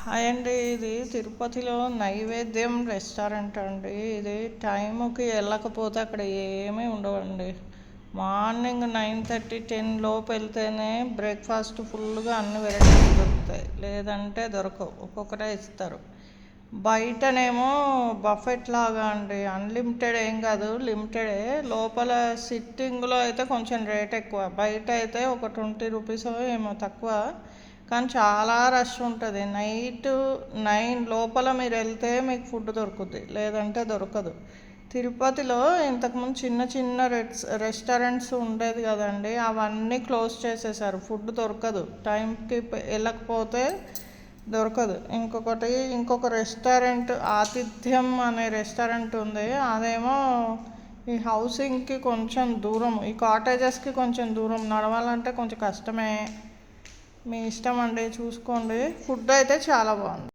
Hi అండి, ఇది తిరుపతిలో నైవేద్యం రెస్టారెంట్ అండి. ఇది టైంకి వెళ్ళకపోతే అక్కడ ఏమీ ఉండవండి. మార్నింగ్ 9:30 10 లోపు వెళ్తేనే బ్రేక్ఫాస్ట్ ఫుల్గా అన్ని వెరైటీస్ దొరుకుతాయి, లేదంటే దొరకవు, ఒక్కొక్కటే ఇస్తారు. బయటనేమో బఫెట్ లాగా అండి, అన్లిమిటెడ్ ఏం కాదు, లిమిటెడే. లోపల సిట్టింగ్లో అయితే కొంచెం రేట్ ఎక్కువ, బయట అయితే ఒక 20 రూపీస్ ఏమో తక్కువ. కానీ చాలా రష్ ఉంటుంది. నైట్ 9 లోపల మీరు వెళ్తే మీకు ఫుడ్ దొరుకుద్ది, లేదంటే దొరకదు. తిరుపతిలో ఇంతకుముందు చిన్న చిన్న రెస్టారెంట్స్ ఉండేది కదండి, అవన్నీ క్లోజ్ చేసేసారు. ఫుడ్ దొరకదు, టైంకి వెళ్ళకపోతే దొరకదు. ఇంకొక రెస్టారెంట్, ఆతిథ్యం అనే రెస్టారెంట్ ఉంది. అదేమో ఈ హౌసింగ్కి కొంచెం దూరం, ఈ కాటేజెస్కి కొంచెం దూరం, నడవాలంటే కొంచెం కష్టమే. మీ ఇష్టం అండి, చూసుకోండి. ఫుడ్ అయితే చాలా బాగుంది.